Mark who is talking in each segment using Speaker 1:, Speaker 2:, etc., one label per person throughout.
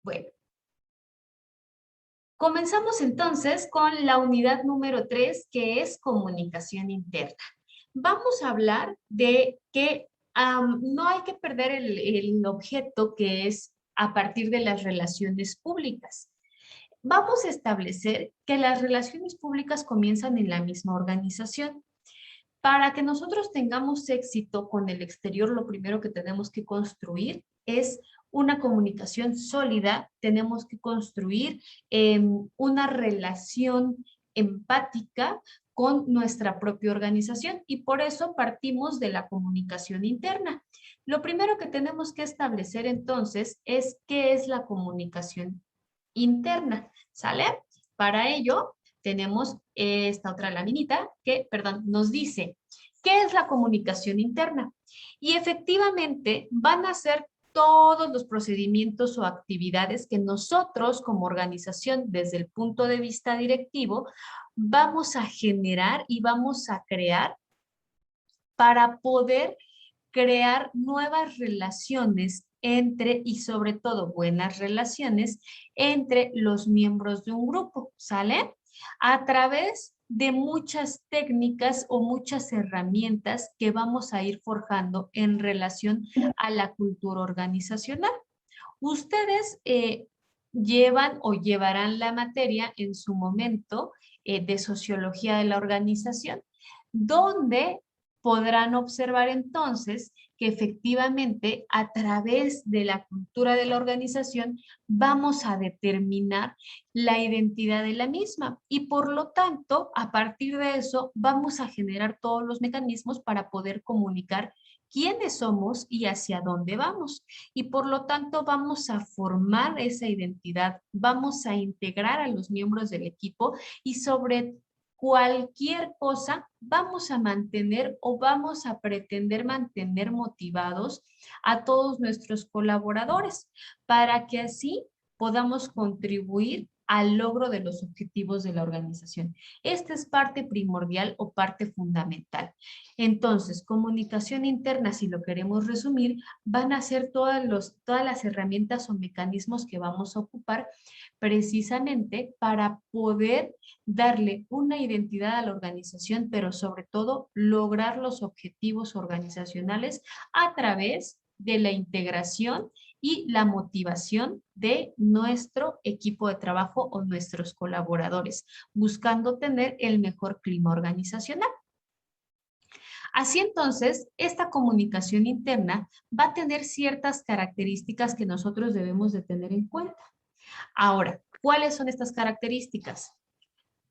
Speaker 1: Bueno, comenzamos entonces con la unidad número 3, que es comunicación interna. Vamos a hablar de que no hay que perder el objeto que es a partir de las relaciones públicas. Vamos a establecer que las relaciones públicas comienzan en la misma organización. Para que nosotros tengamos éxito con el exterior, lo primero que tenemos que construir es una comunicación sólida, tenemos que construir una relación empática con nuestra propia organización y por eso partimos de la comunicación interna. Lo primero que tenemos que establecer entonces es qué es la comunicación interna, ¿sale? Para ello tenemos esta otra laminita que, perdón, nos dice, ¿qué es la comunicación interna? Y efectivamente van a ser todos los procedimientos o actividades que nosotros como organización desde el punto de vista directivo vamos a generar y vamos a crear para poder crear nuevas relaciones entre y sobre todo buenas relaciones entre los miembros de un grupo, ¿sale? A través de muchas técnicas o muchas herramientas que vamos a ir forjando en relación a la cultura organizacional. Ustedes llevan o llevarán la materia en su momento de sociología de la organización, donde podrán observar entonces que efectivamente a través de la cultura de la organización vamos a determinar la identidad de la misma y por lo tanto a partir de eso vamos a generar todos los mecanismos para poder comunicar quiénes somos y hacia dónde vamos. Y por lo tanto vamos a formar esa identidad, vamos a integrar a los miembros del equipo y sobre cualquier cosa vamos a mantener o vamos a pretender mantener motivados a todos nuestros colaboradores para que así podamos contribuir al logro de los objetivos de la organización. Esta es parte primordial o parte fundamental. Entonces, comunicación interna, si lo queremos resumir, van a ser todas las herramientas o mecanismos que vamos a ocupar precisamente para poder darle una identidad a la organización, pero sobre todo lograr los objetivos organizacionales a través de la integración y la motivación de nuestro equipo de trabajo o nuestros colaboradores, buscando tener el mejor clima organizacional. Así entonces, esta comunicación interna va a tener ciertas características que nosotros debemos de tener en cuenta. Ahora, ¿cuáles son estas características?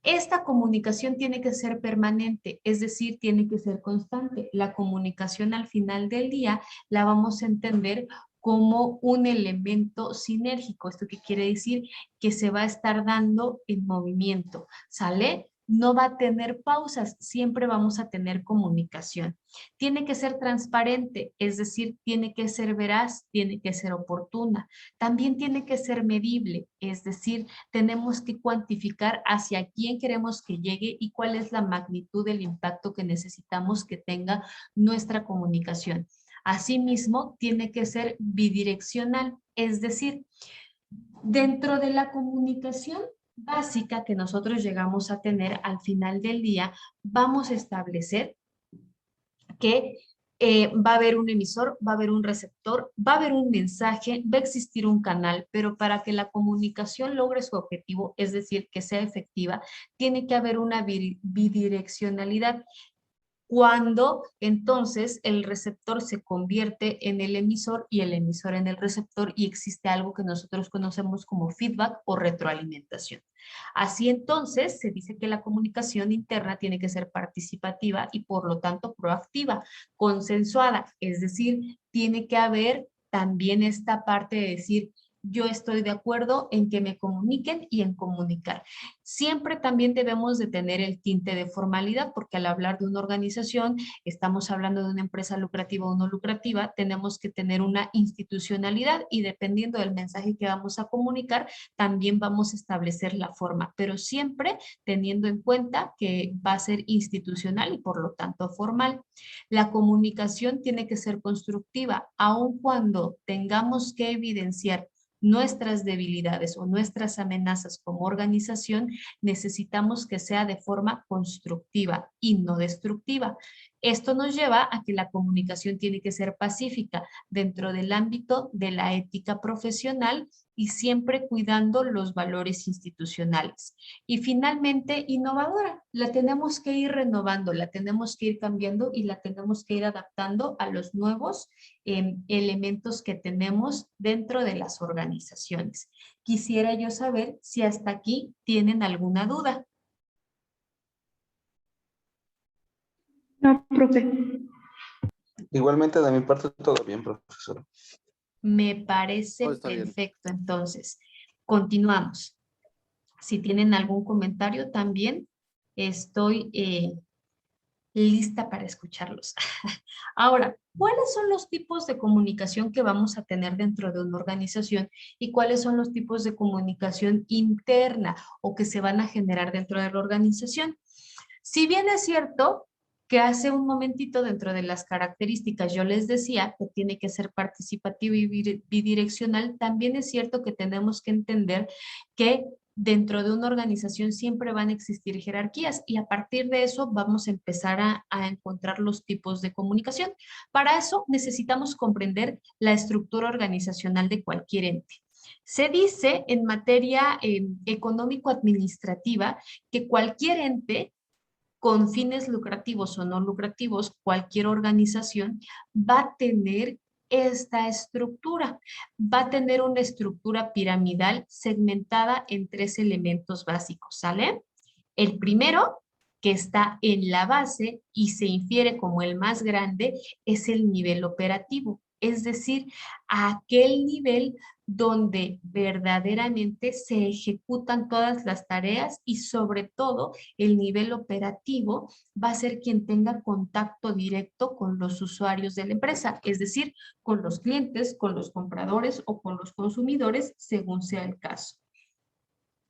Speaker 1: Esta comunicación tiene que ser permanente, es decir, tiene que ser constante. La comunicación al final del día la vamos a entender como un elemento sinérgico. ¿Esto qué quiere decir? Que se va a estar dando en movimiento, ¿sale? No va a tener pausas, siempre vamos a tener comunicación. Tiene que ser transparente, es decir, tiene que ser veraz, tiene que ser oportuna. También tiene que ser medible, es decir, tenemos que cuantificar hacia quién queremos que llegue y cuál es la magnitud del impacto que necesitamos que tenga nuestra comunicación. Asimismo, tiene que ser bidireccional, es decir, dentro de la comunicación básica que nosotros llegamos a tener al final del día, vamos a establecer que va a haber un emisor, va a haber un receptor, va a haber un mensaje, va a existir un canal, pero para que la comunicación logre su objetivo, es decir, que sea efectiva, tiene que haber una bidireccionalidad. Cuando entonces el receptor se convierte en el emisor y el emisor en el receptor y existe algo que nosotros conocemos como feedback o retroalimentación. Así entonces se dice que la comunicación interna tiene que ser participativa y por lo tanto proactiva, consensuada, es decir, tiene que haber también esta parte de decir, yo estoy de acuerdo en que me comuniquen y en comunicar. Siempre también debemos de tener el tinte de formalidad, porque al hablar de una organización, estamos hablando de una empresa lucrativa o no lucrativa, tenemos que tener una institucionalidad y dependiendo del mensaje que vamos a comunicar, también vamos a establecer la forma, pero siempre teniendo en cuenta que va a ser institucional y por lo tanto formal. La comunicación tiene que ser constructiva, aun cuando tengamos que evidenciar nuestras debilidades o nuestras amenazas como organización, necesitamos que sea de forma constructiva y no destructiva. Esto nos lleva a que la comunicación tiene que ser pacífica dentro del ámbito de la ética profesional y siempre cuidando los valores institucionales. Y finalmente, innovadora. La tenemos que ir renovando, la tenemos que ir cambiando y la tenemos que ir adaptando a los nuevos elementos que tenemos dentro de las organizaciones. Quisiera yo saber si hasta aquí tienen alguna duda.
Speaker 2: No, profe.
Speaker 3: Igualmente de mi parte todo bien, profesora.
Speaker 1: Me parece
Speaker 4: Todo está bien.
Speaker 1: perfecto. Entonces, continuamos. Si tienen algún comentario también, estoy lista para escucharlos. Ahora, ¿cuáles son los tipos de comunicación que vamos a tener dentro de una organización y cuáles son los tipos de comunicación interna o que se van a generar dentro de la organización? Si bien es cierto que hace un momentito dentro de las características yo les decía que tiene que ser participativo y bidireccional, también es cierto que tenemos que entender que dentro de una organización siempre van a existir jerarquías y a partir de eso vamos a empezar a encontrar los tipos de comunicación. Para eso necesitamos comprender la estructura organizacional de cualquier ente. Se dice en materia económico-administrativa que cualquier ente con fines lucrativos o no lucrativos, cualquier organización va a tener esta estructura. Va a tener una estructura piramidal segmentada en 3 elementos básicos, ¿sale? El primero, que está en la base y se infiere como el más grande, es el nivel operativo. Es decir, aquel nivel donde verdaderamente se ejecutan todas las tareas y sobre todo el nivel operativo va a ser quien tenga contacto directo con los usuarios de la empresa, es decir, con los clientes, con los compradores o con los consumidores, según sea el caso.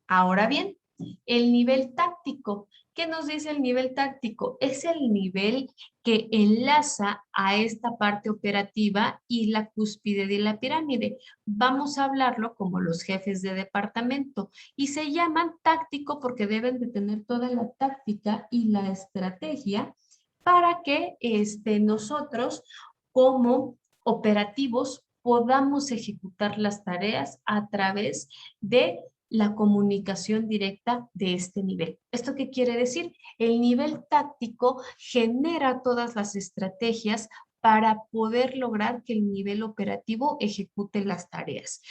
Speaker 1: Ahora bien, el nivel táctico. ¿Qué nos dice el nivel táctico? Es el nivel que enlaza a esta parte operativa y la cúspide de la pirámide. Vamos a hablarlo como los jefes de departamento y se llaman táctico porque deben de tener toda la táctica y la estrategia para que nosotros como operativos podamos ejecutar las tareas a través de la comunicación directa de este nivel. ¿Esto qué quiere decir? El nivel táctico genera todas las estrategias para poder lograr que el nivel operativo ejecute las tareas.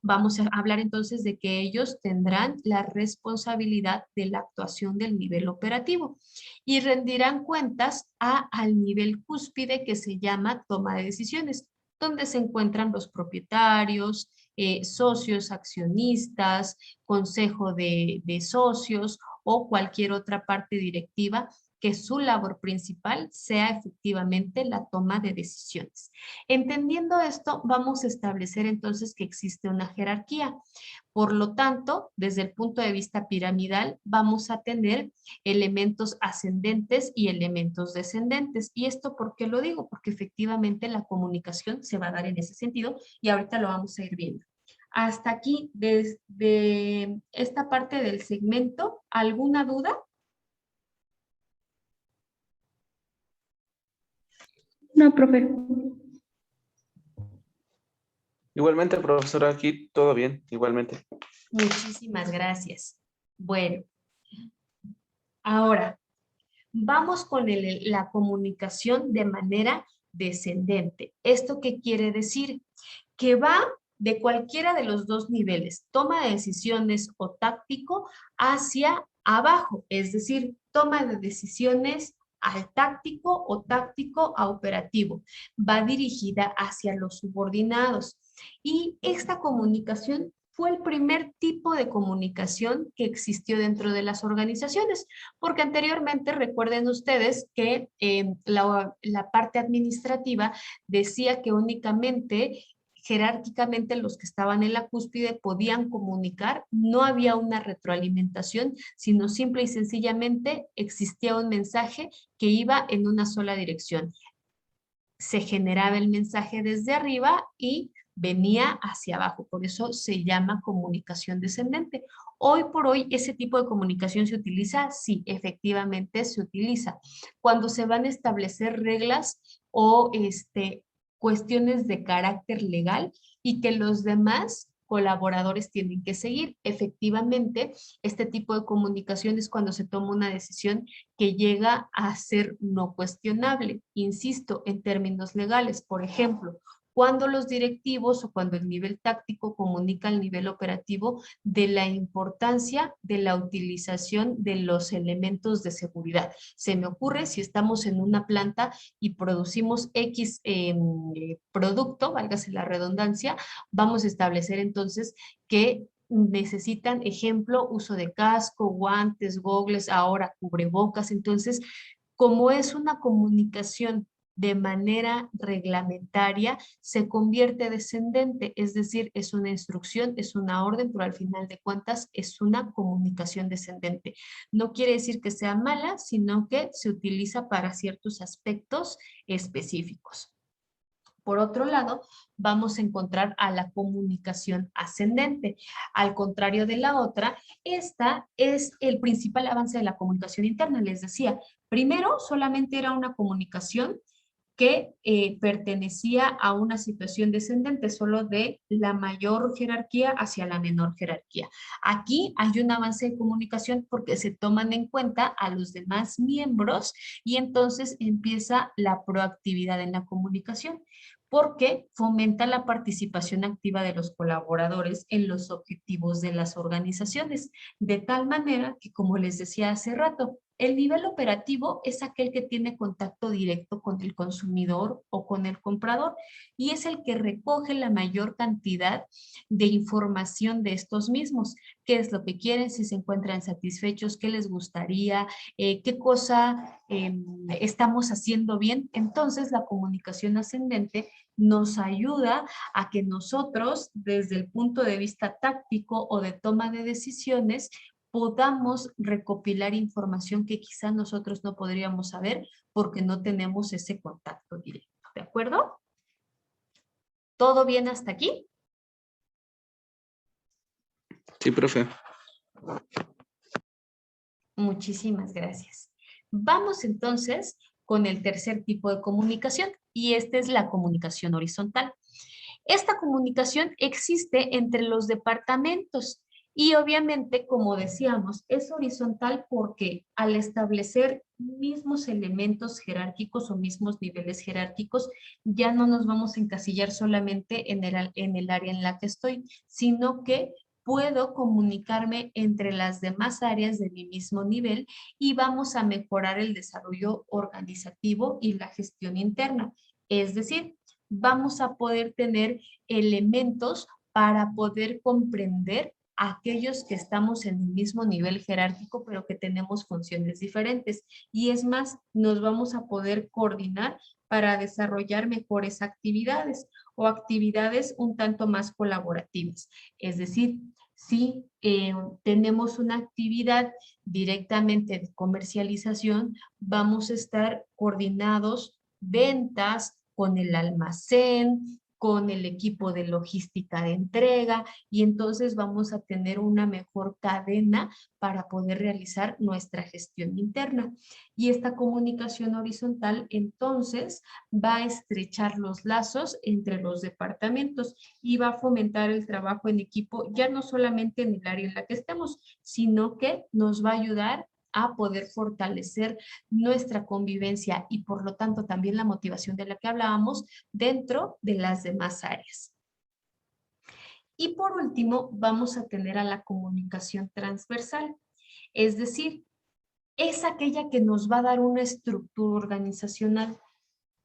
Speaker 1: Vamos a hablar entonces de que ellos tendrán la responsabilidad de la actuación del nivel operativo y rendirán cuentas al nivel cúspide que se llama toma de decisiones, donde se encuentran los propietarios, socios, accionistas, consejo de socios o cualquier otra parte directiva que su labor principal sea efectivamente la toma de decisiones. Entendiendo esto, vamos a establecer entonces que existe una jerarquía. Por lo tanto, desde el punto de vista piramidal, vamos a tener elementos ascendentes y elementos descendentes. ¿Y esto por qué lo digo? Porque efectivamente la comunicación se va a dar en ese sentido y ahorita lo vamos a ir viendo. Hasta aquí, desde esta parte del segmento, ¿alguna duda?
Speaker 2: No, profe.
Speaker 3: Igualmente, profesora, aquí todo bien, igualmente.
Speaker 1: Muchísimas gracias. Bueno, ahora vamos con la comunicación de manera descendente. ¿Esto qué quiere decir? Que va de cualquiera de los dos niveles, toma de decisiones o táctico, hacia abajo, es decir, toma de decisiones al táctico o táctico a operativo. Va dirigida hacia los subordinados. Y esta comunicación fue el primer tipo de comunicación que existió dentro de las organizaciones, porque anteriormente recuerden ustedes que la parte administrativa decía que únicamente jerárquicamente los que estaban en la cúspide podían comunicar, no había una retroalimentación, sino simple y sencillamente existía un mensaje que iba en una sola dirección. Se generaba el mensaje desde arriba y venía hacia abajo, por eso se llama comunicación descendente. Hoy por hoy, ¿ese tipo de comunicación se utiliza? Sí, efectivamente se utiliza. Cuando se van a establecer reglas o cuestiones de carácter legal y que los demás colaboradores tienen que seguir. Efectivamente, este tipo de comunicación es cuando se toma una decisión que llega a ser no cuestionable. Insisto, en términos legales, por ejemplo, cuando los directivos o cuando el nivel táctico comunica al nivel operativo de la importancia de la utilización de los elementos de seguridad. Se me ocurre si estamos en una planta y producimos X producto, válgase la redundancia, vamos a establecer entonces que necesitan, ejemplo, uso de casco, guantes, gogles, ahora cubrebocas. Entonces, como es una comunicación de manera reglamentaria, se convierte descendente, es decir, es una instrucción, es una orden, pero al final de cuentas es una comunicación descendente. No quiere decir que sea mala, sino que se utiliza para ciertos aspectos específicos. Por otro lado, vamos a encontrar a la comunicación ascendente. Al contrario de la otra, esta es el principal avance de la comunicación interna. Les decía, primero solamente era una comunicación que pertenecía a una situación descendente, solo de la mayor jerarquía hacia la menor jerarquía. Aquí hay un avance de comunicación porque se toman en cuenta a los demás miembros y entonces empieza la proactividad en la comunicación, porque fomenta la participación activa de los colaboradores en los objetivos de las organizaciones, de tal manera que, como les decía hace rato, el nivel operativo es aquel que tiene contacto directo con el consumidor o con el comprador y es el que recoge la mayor cantidad de información de estos mismos. ¿Qué es lo que quieren? Si se encuentran satisfechos, qué les gustaría, qué cosa estamos haciendo bien. Entonces, la comunicación ascendente nos ayuda a que nosotros, desde el punto de vista táctico o de toma de decisiones, podamos recopilar información que quizá nosotros no podríamos saber porque no tenemos ese contacto directo. ¿De acuerdo? ¿Todo bien hasta aquí?
Speaker 3: Sí, profe.
Speaker 1: Muchísimas gracias. Vamos entonces con el tercer tipo de comunicación y esta es la comunicación horizontal. Esta comunicación existe entre los departamentos y obviamente, como decíamos, es horizontal porque al establecer mismos elementos jerárquicos o mismos niveles jerárquicos, ya no nos vamos a encasillar solamente en el área en la que estoy, sino que puedo comunicarme entre las demás áreas de mi mismo nivel y vamos a mejorar el desarrollo organizativo y la gestión interna. Es decir, vamos a poder tener elementos para poder comprender a aquellos que estamos en el mismo nivel jerárquico, pero que tenemos funciones diferentes. Y es más, nos vamos a poder coordinar para desarrollar mejores actividades o actividades un tanto más colaborativas. Es decir, si tenemos una actividad directamente de comercialización, vamos a estar coordinados ventas, con el almacén, con el equipo de logística de entrega y entonces vamos a tener una mejor cadena para poder realizar nuestra gestión interna. Y esta comunicación horizontal entonces va a estrechar los lazos entre los departamentos y va a fomentar el trabajo en equipo ya no solamente en el área en la que estemos, sino que nos va a ayudar a poder fortalecer nuestra convivencia y por lo tanto también la motivación de la que hablábamos dentro de las demás áreas. Y por último, vamos a tener a la comunicación transversal, es decir, es aquella que nos va a dar una estructura organizacional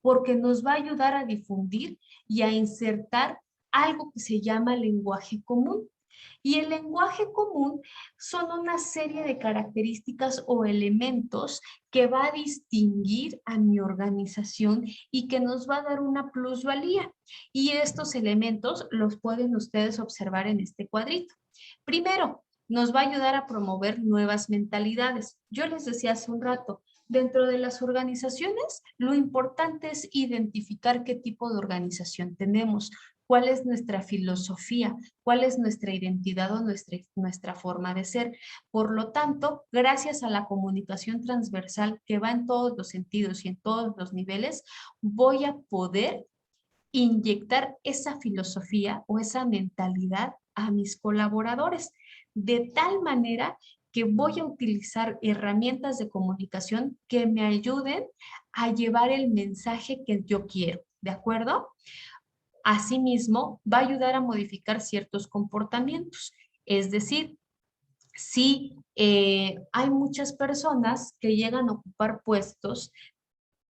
Speaker 1: porque nos va a ayudar a difundir y a insertar algo que se llama lenguaje común. Y el lenguaje común son una serie de características o elementos que va a distinguir a mi organización y que nos va a dar una plusvalía. Y estos elementos los pueden ustedes observar en este cuadrito. Primero, nos va a ayudar a promover nuevas mentalidades. Yo les decía hace un rato, dentro de las organizaciones, lo importante es identificar qué tipo de organización tenemos. cuál es nuestra filosofía, cuál es nuestra identidad o nuestra forma de ser. Por lo tanto, gracias a la comunicación transversal que va en todos los sentidos y en todos los niveles, voy a poder inyectar esa filosofía o esa mentalidad a mis colaboradores, de tal manera que voy a utilizar herramientas de comunicación que me ayuden a llevar el mensaje que yo quiero, ¿de acuerdo? Asimismo, va a ayudar a modificar ciertos comportamientos, es decir, si hay muchas personas que llegan a ocupar puestos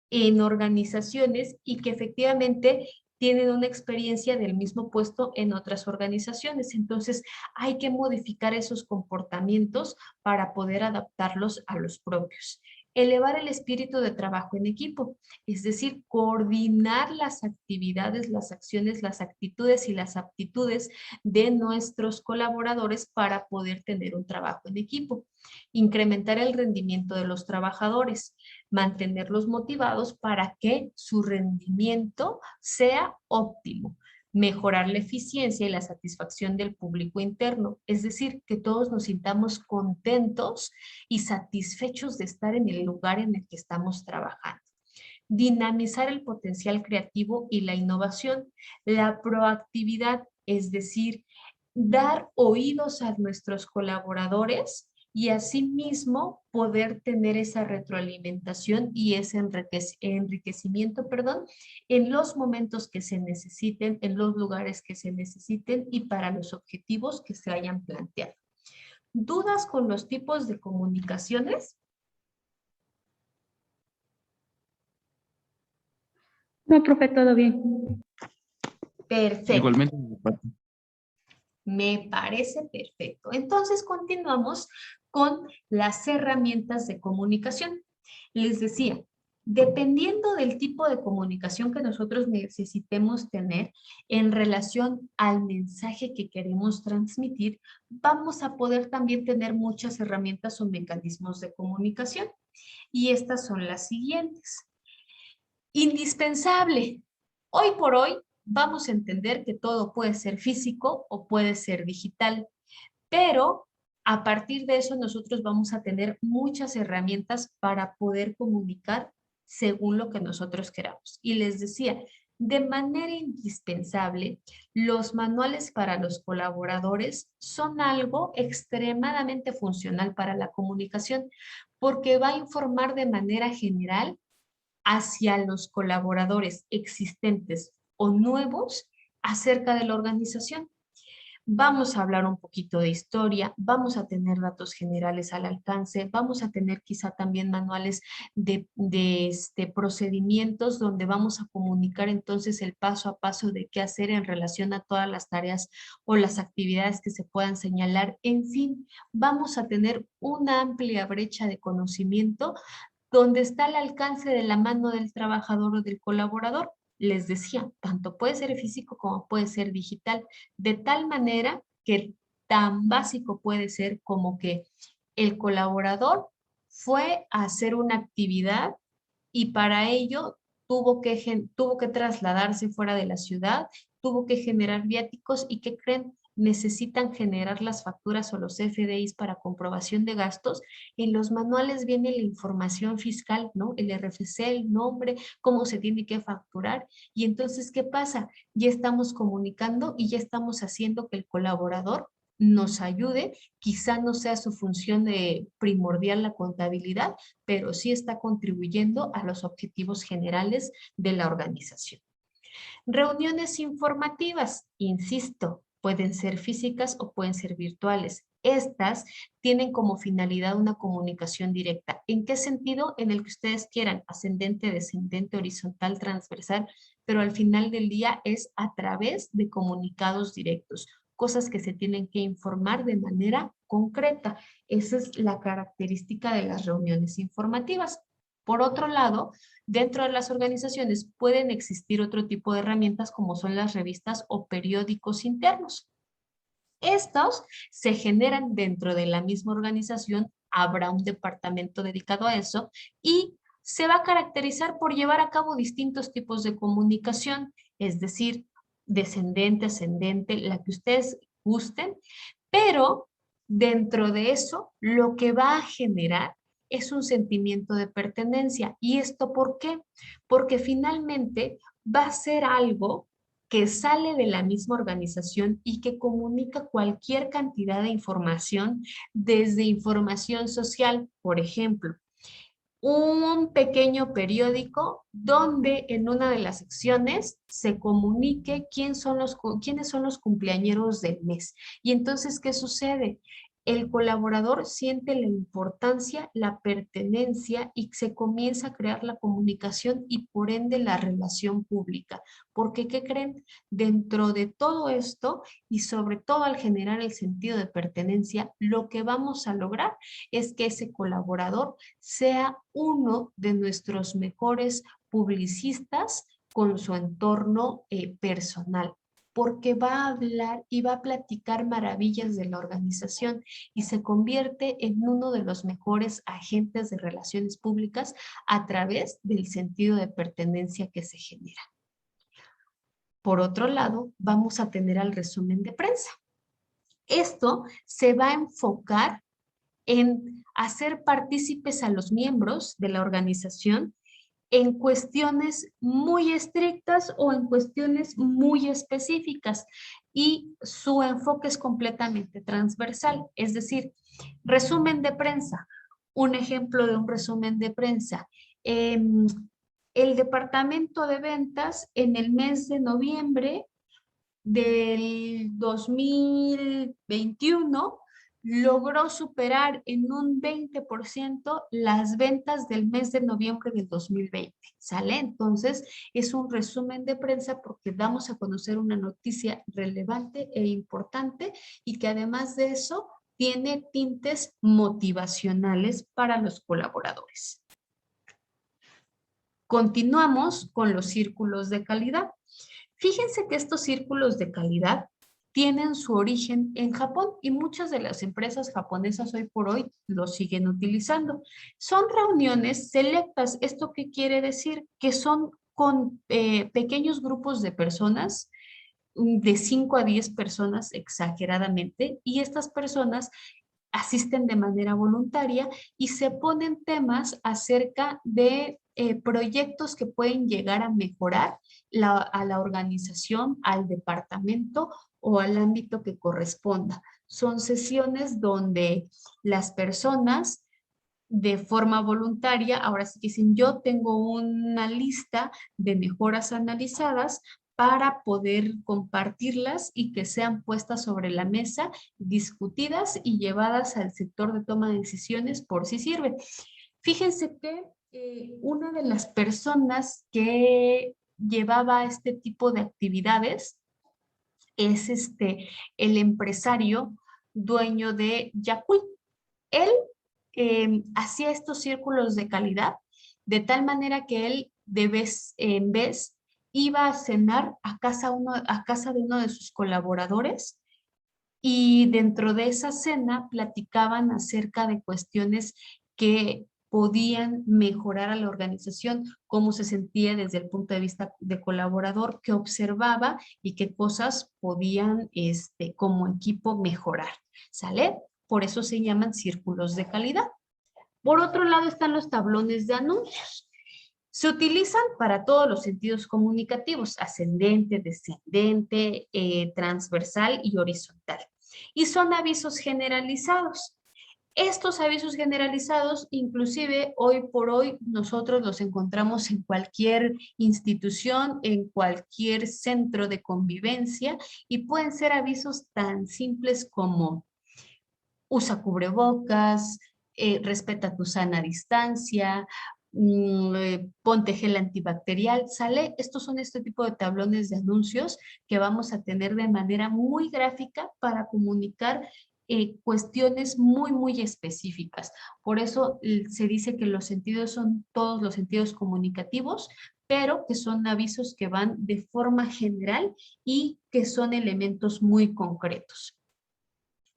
Speaker 1: en organizaciones y que efectivamente tienen una experiencia del mismo puesto en otras organizaciones. Entonces, hay que modificar esos comportamientos para poder adaptarlos a los propios. Elevar el espíritu de trabajo en equipo, es decir, coordinar las actividades, las acciones, las actitudes y las aptitudes de nuestros colaboradores para poder tener un trabajo en equipo. Incrementar el rendimiento de los trabajadores, mantenerlos motivados para que su rendimiento sea óptimo, mejorar la eficiencia y la satisfacción del público interno, es decir, que todos nos sintamos contentos y satisfechos de estar en el lugar en el que estamos trabajando. Dinamizar el potencial creativo y la innovación, la proactividad, es decir, dar oídos a nuestros colaboradores y asimismo poder tener esa retroalimentación y ese enriquecimiento, en los momentos que se necesiten, en los lugares que se necesiten y para los objetivos que se hayan planteado. ¿Dudas con los tipos de comunicaciones?
Speaker 2: No, profe, todo bien.
Speaker 1: Perfecto.
Speaker 4: Igualmente,
Speaker 1: Me parece perfecto. Entonces continuamos con las herramientas de comunicación. Les decía, dependiendo del tipo de comunicación que nosotros necesitemos tener en relación al mensaje que queremos transmitir, vamos a poder también tener muchas herramientas o mecanismos de comunicación. Y estas son las siguientes. Indispensable. Hoy por hoy vamos a entender que todo puede ser físico o puede ser digital, pero a partir de eso nosotros vamos a tener muchas herramientas para poder comunicar según lo que nosotros queramos. Y les decía, de manera indispensable, los manuales para los colaboradores son algo extremadamente funcional para la comunicación porque va a informar de manera general hacia los colaboradores existentes o nuevos acerca de la organización. Vamos a hablar un poquito de historia, vamos a tener datos generales al alcance, vamos a tener quizá también manuales de procedimientos donde vamos a comunicar entonces el paso a paso de qué hacer en relación a todas las tareas o las actividades que se puedan señalar. En fin, vamos a tener una amplia brecha de conocimiento donde está al alcance de la mano del trabajador o del colaborador. Les decía, tanto puede ser físico como puede ser digital, de tal manera que tan básico puede ser como que el colaborador fue a hacer una actividad y para ello tuvo que trasladarse fuera de la ciudad, tuvo que generar viáticos y ¿qué creen? Necesitan generar las facturas o los FDIs para comprobación de gastos. En los manuales viene la información fiscal, ¿no? El RFC, el nombre, cómo se tiene que facturar. Y entonces, ¿qué pasa? Ya estamos comunicando y ya estamos haciendo que el colaborador nos ayude. Quizá no sea su función de primordial la contabilidad, pero sí está contribuyendo a los objetivos generales de la organización. Reuniones informativas, insisto, pueden ser físicas o pueden ser virtuales. Estas tienen como finalidad una comunicación directa. ¿En qué sentido? En el que ustedes quieran, ascendente, descendente, horizontal, transversal, pero al final del día es a través de comunicados directos, cosas que se tienen que informar de manera concreta. Esa es la característica de las reuniones informativas. Por otro lado, dentro de las organizaciones pueden existir otro tipo de herramientas como son las revistas o periódicos internos. Estos se generan dentro de la misma organización, habrá un departamento dedicado a eso y se va a caracterizar por llevar a cabo distintos tipos de comunicación, es decir, descendente, ascendente, la que ustedes gusten, pero dentro de eso lo que va a generar es un sentimiento de pertenencia. ¿Y esto por qué? Porque finalmente va a ser algo que sale de la misma organización y que comunica cualquier cantidad de información, desde información social, por ejemplo, un pequeño periódico donde en una de las secciones se comunique quiénes son los cumpleañeros del mes. Y entonces, ¿qué sucede? El colaborador siente la importancia, la pertenencia y se comienza a crear la comunicación y por ende la relación pública. Porque, ¿qué creen? Dentro de todo esto y sobre todo al generar el sentido de pertenencia, lo que vamos a lograr es que ese colaborador sea uno de nuestros mejores publicistas con su entorno personal, porque va a hablar y va a platicar maravillas de la organización y se convierte en uno de los mejores agentes de relaciones públicas a través del sentido de pertenencia que se genera. Por otro lado, vamos a tener al resumen de prensa. Esto se va a enfocar en hacer partícipes a los miembros de la organización en cuestiones muy estrictas o en cuestiones muy específicas y su enfoque es completamente transversal, es decir, resumen de prensa. Un ejemplo de un resumen de prensa. El departamento de ventas en el mes de noviembre del 2021 logró superar en un 20% las ventas del mes de noviembre del 2020. ¿Sale? Entonces, es un resumen de prensa porque damos a conocer una noticia relevante e importante y que además de eso tiene tintes motivacionales para los colaboradores. Continuamos con los círculos de calidad. Fíjense que estos círculos de calidad tienen su origen en Japón y muchas de las empresas japonesas hoy por hoy lo siguen utilizando. Son reuniones selectas. ¿Esto qué quiere decir? Que son con pequeños grupos de personas, de 5 a 10 personas exageradamente, y estas personas asisten de manera voluntaria y se ponen temas acerca de proyectos que pueden llegar a mejorar a la organización, al departamento o al ámbito que corresponda. Son sesiones donde las personas de forma voluntaria, ahora sí que dicen, yo tengo una lista de mejoras analizadas para poder compartirlas y que sean puestas sobre la mesa, discutidas y llevadas al sector de toma de decisiones por si sirve. Fíjense que una de las personas que llevaba este tipo de actividades es el empresario dueño de Yakult. Él hacía estos círculos de calidad de tal manera que él de vez en vez iba a cenar a casa de uno de sus colaboradores y dentro de esa cena platicaban acerca de cuestiones que podían mejorar a la organización, cómo se sentía desde el punto de vista de colaborador, qué observaba y qué cosas podían como equipo mejorar. ¿Sale? Por eso se llaman círculos de calidad. Por otro lado están los tablones de anuncios. Se utilizan para todos los sentidos comunicativos, ascendente, descendente, transversal y horizontal. Y son avisos generalizados. Estos avisos generalizados, inclusive hoy por hoy, nosotros los encontramos en cualquier institución, en cualquier centro de convivencia y pueden ser avisos tan simples como usa cubrebocas, respeta tu sana distancia, ponte gel antibacterial, ¿sale? Estos son este tipo de tablones de anuncios que vamos a tener de manera muy gráfica para comunicar cuestiones muy, muy específicas. Por eso se dice que los sentidos son todos los sentidos comunicativos, pero que son avisos que van de forma general y que son elementos muy concretos.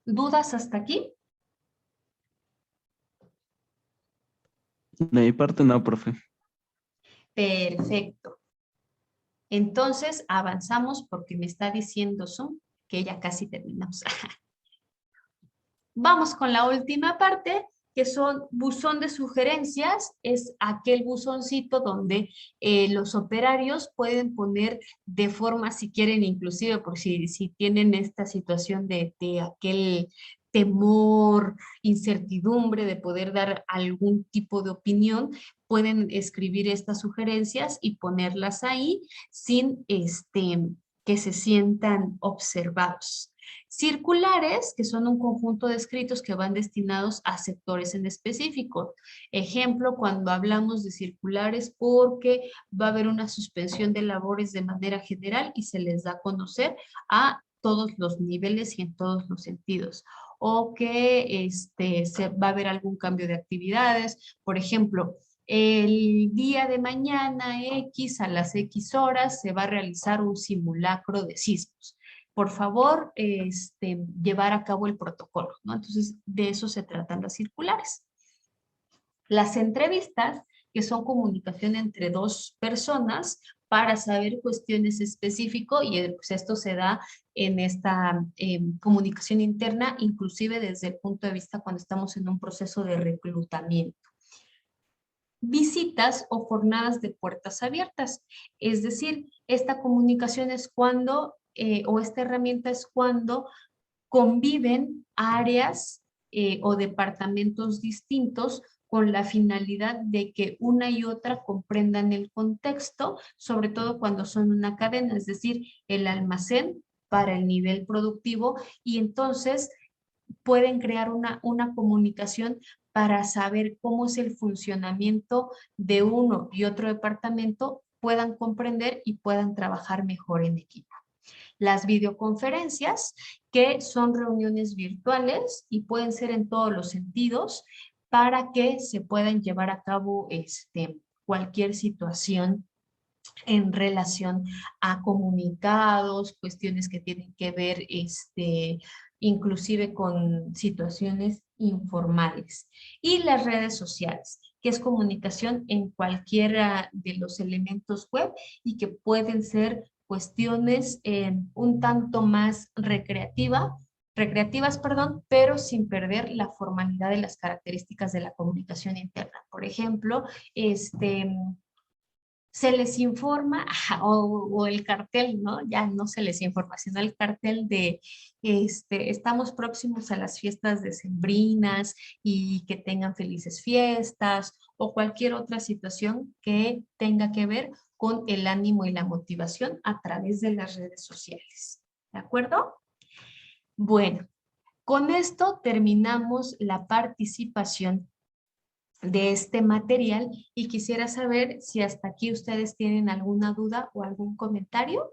Speaker 1: ¿Dudas hasta aquí?
Speaker 3: De mi parte no, profe.
Speaker 1: Perfecto. Entonces, avanzamos porque me está diciendo Zoom que ya casi terminamos. Vamos con la última parte, que son buzón de sugerencias. Es aquel buzoncito donde los operarios pueden poner de forma, si quieren, inclusive por si tienen esta situación de aquel temor, incertidumbre de poder dar algún tipo de opinión, pueden escribir estas sugerencias y ponerlas ahí sin que se sientan observados. Circulares, que son un conjunto de escritos que van destinados a sectores en específico. Ejemplo, cuando hablamos de circulares porque va a haber una suspensión de labores de manera general y se les da a conocer a todos los niveles y en todos los sentidos. O que se va a haber algún cambio de actividades. Por ejemplo, el día de mañana X a las X horas se va a realizar un simulacro de sismos. Por favor, llevar a cabo el protocolo, ¿no? Entonces, de eso se tratan las circulares. Las entrevistas, que son comunicación entre dos personas para saber cuestiones específicas, y pues esto se da en esta comunicación interna, inclusive desde el punto de vista cuando estamos en un proceso de reclutamiento. Visitas o jornadas de puertas abiertas, es decir, esta comunicación es cuando o esta herramienta es cuando conviven áreas o departamentos distintos con la finalidad de que una y otra comprendan el contexto, sobre todo cuando son una cadena, es decir, el almacén para el nivel productivo, y entonces pueden crear una comunicación para saber cómo es el funcionamiento de uno y otro departamento, puedan comprender y puedan trabajar mejor en equipo. Las videoconferencias, que son reuniones virtuales y pueden ser en todos los sentidos para que se puedan llevar a cabo cualquier situación en relación a comunicados, cuestiones que tienen que ver inclusive con situaciones informales. Y las redes sociales, que es comunicación en cualquiera de los elementos web y que pueden ser cuestiones un tanto más recreativas, perdón, pero sin perder la formalidad de las características de la comunicación interna. Por ejemplo, se les informa, o el cartel, ¿no? Ya no se les informa, sino el cartel de, estamos próximos a las fiestas decembrinas y que tengan felices fiestas, o cualquier otra situación que tenga que ver con el ánimo y la motivación a través de las redes sociales. ¿De acuerdo? Bueno, con esto terminamos la participación de este material y quisiera saber si hasta aquí ustedes tienen alguna duda o algún comentario.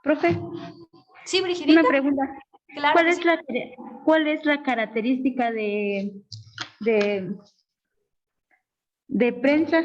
Speaker 2: Profe,
Speaker 1: Sí,
Speaker 2: una
Speaker 1: Brigidita,
Speaker 2: pregunta.
Speaker 1: claro
Speaker 2: ¿Cuál
Speaker 1: que
Speaker 2: es
Speaker 1: sí.
Speaker 2: cuál es la característica de, de prensa?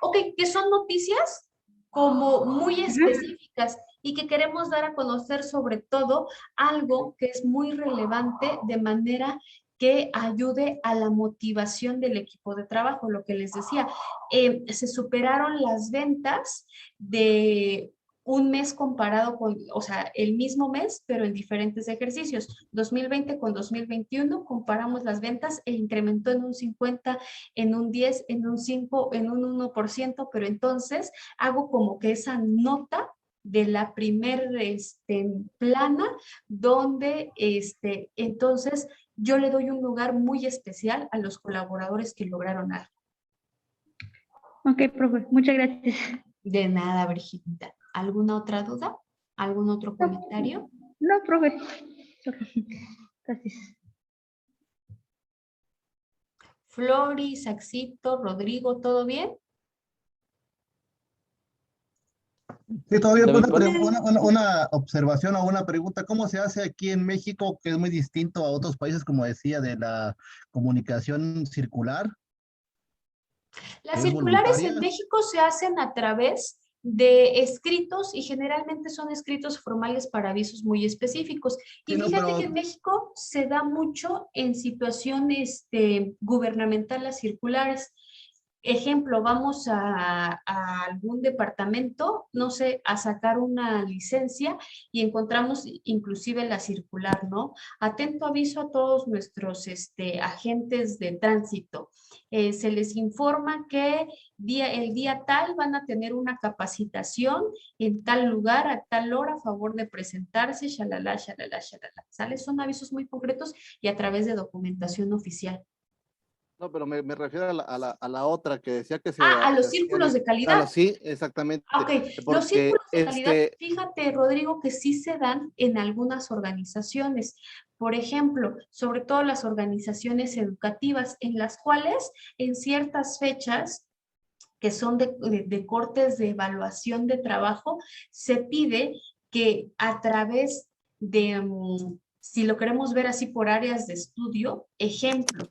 Speaker 1: Ok, que son noticias como muy
Speaker 2: Ajá.
Speaker 1: específicas y que queremos dar a conocer sobre todo algo que es muy relevante de manera que ayude a la motivación del equipo de trabajo. Lo que les decía, se superaron las ventas de un mes comparado con, o sea, el mismo mes, pero en diferentes ejercicios. 2020 con 2021 comparamos las ventas e incrementó en un 50, en un 10, en un 5, en un 1%, pero entonces hago como que esa nota de la primer plana, donde entonces yo le doy un lugar muy especial a los colaboradores que lograron algo.
Speaker 2: Ok, profe, muchas gracias.
Speaker 1: De nada, Brigida. ¿Alguna otra duda? ¿Algún otro comentario?
Speaker 2: No, profe. Gracias.
Speaker 1: Flori, Saxito, Rodrigo, ¿todo bien?
Speaker 4: Sí, todavía
Speaker 3: De mi
Speaker 4: una,
Speaker 3: parte,
Speaker 4: una observación o una pregunta. ¿Cómo se hace aquí en México, que es muy distinto a otros países, como decía, de la comunicación circular,
Speaker 1: Las
Speaker 4: que es
Speaker 1: circulares
Speaker 4: voluntaria?
Speaker 1: en México se hacen a través de escritos y generalmente son escritos formales para avisos muy específicos. Y
Speaker 4: Sí, no,
Speaker 1: fíjate
Speaker 4: pero
Speaker 1: que en México se da mucho en situaciones gubernamentales circulares. Ejemplo, vamos a algún departamento, no sé, a sacar una licencia y encontramos inclusive la circular, ¿no? Atento aviso a todos nuestros agentes de tránsito. Se les informa que el día tal van a tener una capacitación en tal lugar, a tal hora, a favor de presentarse, shalala, shalala, shalala. ¿Sale? Son avisos muy concretos y a través de documentación oficial.
Speaker 5: No, pero me refiero a la otra que decía que
Speaker 1: Ah, a
Speaker 5: se
Speaker 1: los círculos
Speaker 5: hacían,
Speaker 1: de calidad.
Speaker 5: sí, exactamente,
Speaker 1: Ok, los
Speaker 5: porque
Speaker 1: círculos de calidad, fíjate, Rodrigo, que sí se dan en algunas organizaciones. Por ejemplo, sobre todo las organizaciones educativas, en las cuales en ciertas fechas que son de cortes de evaluación de trabajo, se pide que a través de, si lo queremos ver así por áreas de estudio, ejemplo,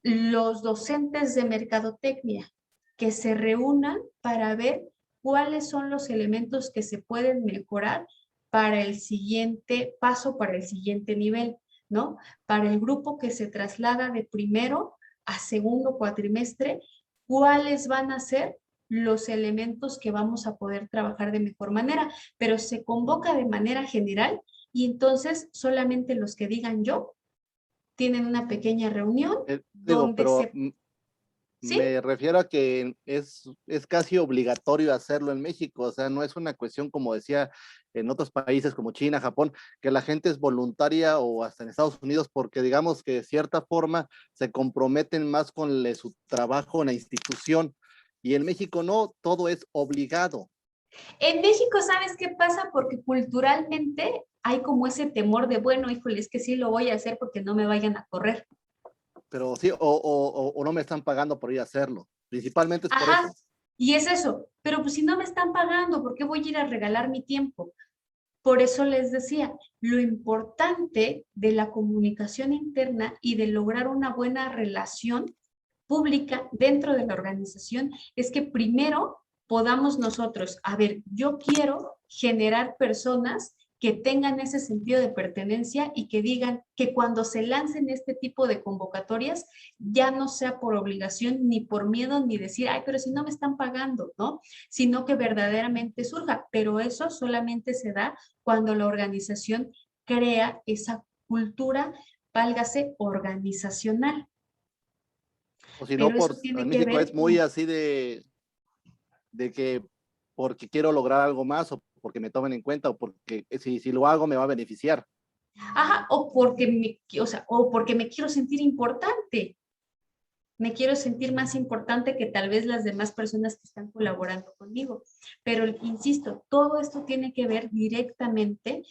Speaker 1: los docentes de mercadotecnia que se reúnan para ver cuáles son los elementos que se pueden mejorar para el siguiente paso, para el siguiente nivel, ¿no? Para el grupo que se traslada de primero a segundo cuatrimestre, cuáles van a ser los elementos que vamos a poder trabajar de mejor manera, pero se convoca de manera general y entonces solamente los que digan yo tienen una pequeña reunión
Speaker 5: digo,
Speaker 1: donde
Speaker 5: pero
Speaker 1: se... ¿Sí?
Speaker 5: me refiero a que es casi obligatorio hacerlo en México, o sea, no es una cuestión como decía en otros países como China, Japón, que la gente es voluntaria o hasta en Estados Unidos porque digamos que de cierta forma se comprometen más con su trabajo en la institución y en México no, todo es obligado.
Speaker 1: En México, ¿sabes qué pasa? Porque culturalmente hay como ese temor de, bueno, híjole, es que sí lo voy a hacer porque no me vayan a correr.
Speaker 5: Pero sí, o no me están pagando por ir a hacerlo. Principalmente es por
Speaker 1: Ajá,
Speaker 5: eso.
Speaker 1: y es eso. Pero pues si no me están pagando, ¿por qué voy a ir a regalar mi tiempo? Por eso les decía, lo importante de la comunicación interna y de lograr una buena relación pública dentro de la organización es que primero podamos nosotros, a ver, yo quiero generar personas que tengan ese sentido de pertenencia y que digan que cuando se lancen este tipo de convocatorias ya no sea por obligación ni por miedo ni decir, ay, pero si no me están pagando, ¿no? Sino que verdaderamente surja, pero eso solamente se da cuando la organización crea esa cultura, válgase, organizacional.
Speaker 5: O si no,
Speaker 1: Pero eso tiene
Speaker 5: en
Speaker 1: que
Speaker 5: México
Speaker 1: ver
Speaker 5: es muy
Speaker 1: con,
Speaker 5: así de que porque quiero lograr algo más o porque me tomen en cuenta o porque si lo hago me va a beneficiar.
Speaker 1: ajá, o porque me quiero sentir importante. Me quiero sentir más importante que tal vez las demás personas que están colaborando conmigo. Pero insisto, todo esto tiene que ver directamente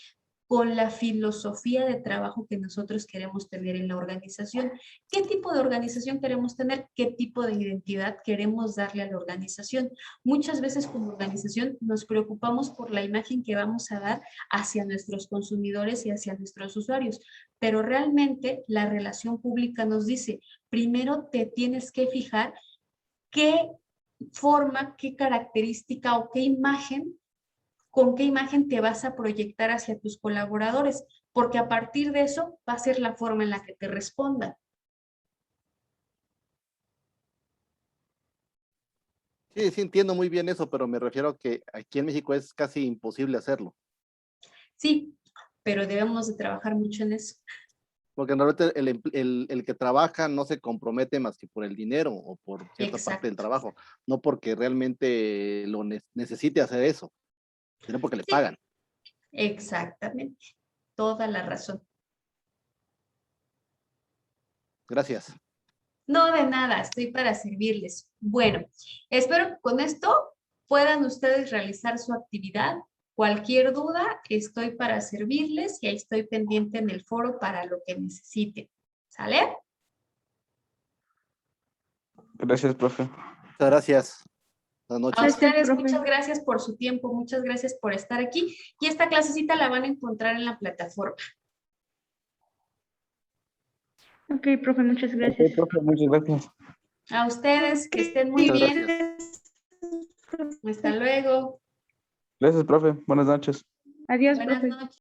Speaker 1: con la filosofía de trabajo que nosotros queremos tener en la organización. ¿Qué tipo de organización queremos tener? ¿Qué tipo de identidad queremos darle a la organización? Muchas veces como organización nos preocupamos por la imagen que vamos a dar hacia nuestros consumidores y hacia nuestros usuarios, pero realmente la relación pública nos dice, primero te tienes que fijar qué forma, qué característica o qué imagen, con qué imagen te vas a proyectar hacia tus colaboradores, porque a partir de eso va a ser la forma en la que te respondan.
Speaker 5: Sí, sí entiendo muy bien eso, pero me refiero a que aquí en México es casi imposible hacerlo.
Speaker 1: Sí, pero debemos de trabajar mucho en eso.
Speaker 5: Porque normalmente el que trabaja no se compromete más que por el dinero o por cierta parte del
Speaker 1: Exacto.
Speaker 5: trabajo, no porque realmente necesite hacer eso, sino porque le
Speaker 1: Sí,
Speaker 5: pagan.
Speaker 1: exactamente. Toda la razón.
Speaker 5: Gracias.
Speaker 1: No, de nada, estoy para servirles. Bueno, espero que con esto puedan ustedes realizar su actividad. Cualquier duda, estoy para servirles y ahí estoy pendiente en el foro para lo que necesiten. ¿Sale?
Speaker 3: Gracias, profe.
Speaker 5: Muchas gracias. Buenas
Speaker 1: A
Speaker 5: noches.
Speaker 2: Gracias,
Speaker 1: ustedes, muchas
Speaker 2: profe.
Speaker 1: gracias por su tiempo, muchas gracias por estar aquí. Y esta clasecita la van a encontrar en la plataforma.
Speaker 2: Ok, profe, muchas
Speaker 3: Ok,
Speaker 2: gracias.
Speaker 3: profe, muchas gracias.
Speaker 1: A ustedes, que estén muy
Speaker 5: Muchas
Speaker 1: bien.
Speaker 5: gracias.
Speaker 1: Muy Hasta luego.
Speaker 3: Gracias, profe. Buenas noches.
Speaker 2: Adiós,
Speaker 1: Buenas
Speaker 2: profe.
Speaker 1: noches.